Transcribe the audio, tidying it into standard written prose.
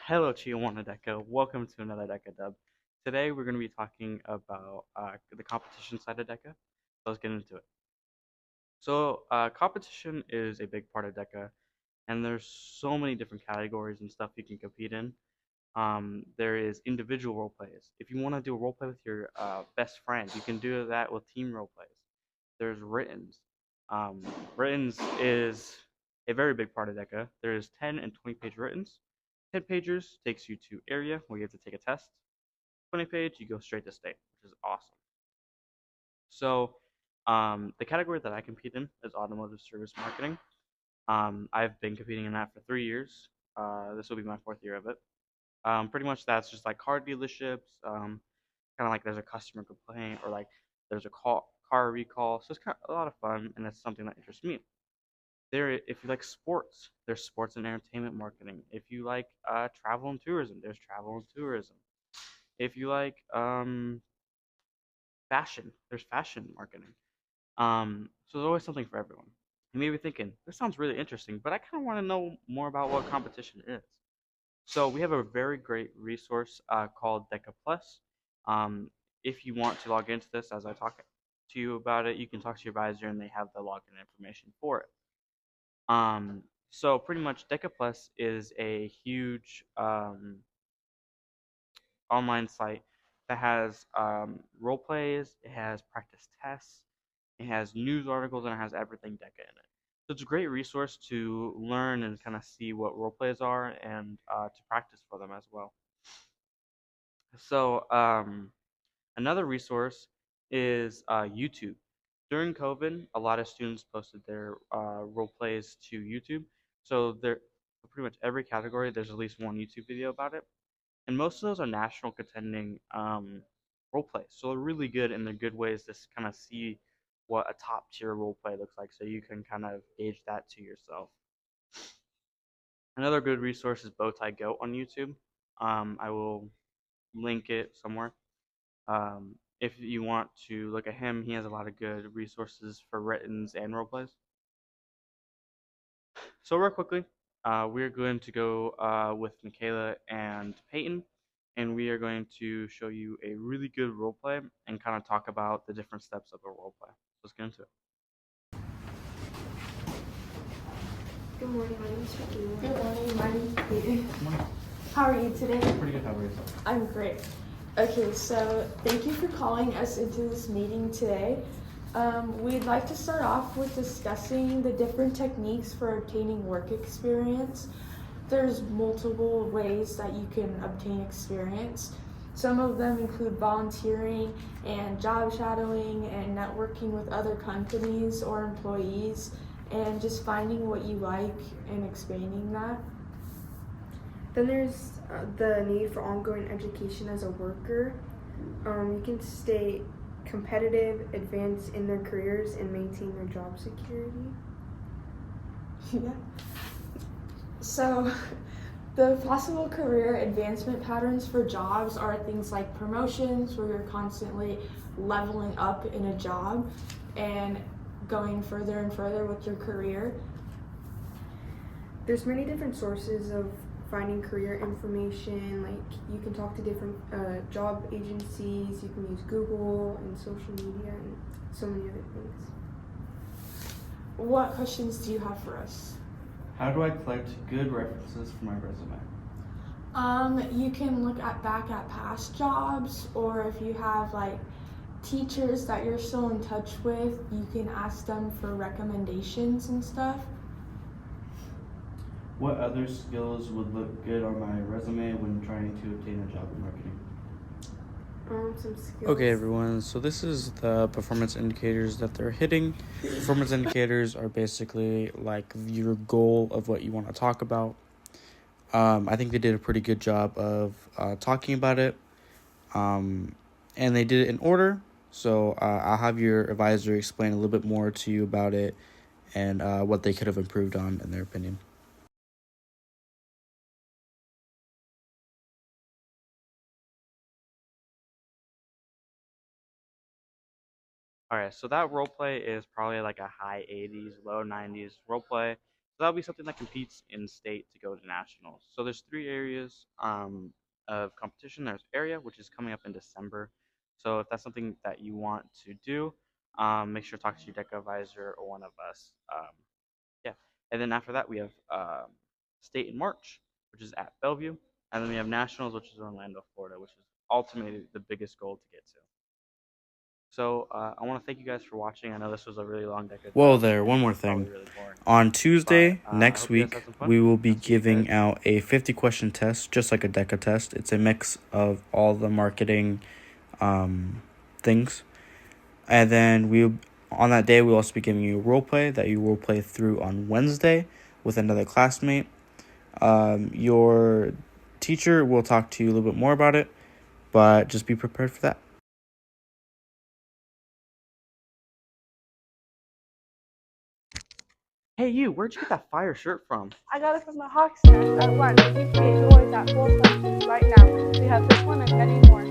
Hello, Chihuahua Deca. Welcome to another Deca Dub. Today we're going to be talking about the competition side of Deca. So let's get into it. So competition is a big part of Deca, and there's so many different categories and stuff you can compete in. There is individual role plays. If you want to do a role play with your best friend, you can do that with team role plays. There's writtens. Um, Writtens is a very big part of DECA. There's 10 and 20 page writtens. 10 pagers takes you to area where you have to take a test. 20 page, you go straight to state, which is awesome. So, the category that I compete in is automotive service marketing. I've been competing in that for 3 years. This will be my fourth year of it. Pretty much that's just like car dealerships, kind of like there's a customer complaint or like there's a car recall. So it's kind of a lot of fun, and it's something that interests me. If you like sports, there's sports and entertainment marketing. If you like travel and tourism, there's travel and tourism. If you like fashion, there's fashion marketing. So there's always something for everyone. You may be thinking, this sounds really interesting, but I kind of want to know more about what competition is. So we have a very great resource called Deca Plus. Um, if you want to log into this as I talk to you about it, you can talk to your advisor and they have the login information for it. So pretty much Deca Plus is a huge online site that has role plays, it has practice tests, it has news articles, and it has everything Deca in it. So it's a great resource to learn and kind of see what role plays are and to practice for them as well. So another resource is YouTube. During COVID, a lot of students posted their role plays to YouTube. So there, for pretty much every category, there's at least one YouTube video about it, and most of those are national contending role plays. So they're really good, and they're good ways to kind of see what a top tier role play looks like, so you can kind of gauge that to yourself. Another good resource is Bowtie Goat on YouTube. I will link it somewhere. If you want to look at him, he has a lot of good resources for writtens and roleplays. So real quickly, we're going to go with Michaela and Peyton, and we are going to show you a really good roleplay and kind of talk about the different steps of a roleplay. Let's get into it. Good morning, my name is Michaela. Good morning, my name is Peyton. Good morning. How are you today? Pretty good. How about yourself? I'm great. Okay, so thank you for calling us into this meeting today. We'd like to start off with discussing the different techniques for obtaining work experience. There's multiple ways that you can obtain experience. Some of them include volunteering and job shadowing and networking with other companies or employees and just finding what you like and expanding that. Then there's the need for ongoing education as a worker. You can stay competitive, advance in their careers, and maintain their job security. Yeah. So, the possible career advancement patterns for jobs are things like promotions, where you're constantly leveling up in a job and going further and further with your career. There's many different sources of finding career information. Like you can talk to different job agencies. You can use Google and social media and so many other things. What questions do you have for us? How do I collect good references for my resume? You can look back at past jobs, or if you have like teachers that you're still in touch with, you can ask them for recommendations and stuff. What other skills would look good on my resume when trying to obtain a job in marketing? Some skills. Okay, everyone, so this is the performance indicators that they're hitting. Performance indicators are basically like your goal of what you want to talk about. I think they did a pretty good job of talking about it, and they did it in order. So I'll have your advisor explain a little bit more to you about it and what they could have improved on in their opinion. All right, so that role play is probably like a high 80s, low 90s role play. So that'll be something that competes in state to go to nationals. So there's 3 areas of competition. There's area, which is coming up in December. So if that's something that you want to do, make sure to talk to your DECA advisor or one of us. Yeah. And then after that, we have state in March, which is at Bellevue. And then we have nationals, which is in Orlando, Florida, which is ultimately the biggest goal to get to. So I want to thank you guys for watching. I know this was a really long DECA. Whoa there, one more Probably thing. really boring. On Tuesday, But, I next hope you guys week, had some fun. we will be I'll see you giving guys. out a 50-question test, just like a DECA test. It's a mix of all the marketing things. And then on that day, we'll also be giving you a role play that you will play through on Wednesday with another classmate. Your teacher will talk to you a little bit more about it, but just be prepared for that. Hey, you, where'd you get that fire shirt from? I got it from the Hawks Nest at lunch. You can get yours at Full Substance right now. We have this one and many more.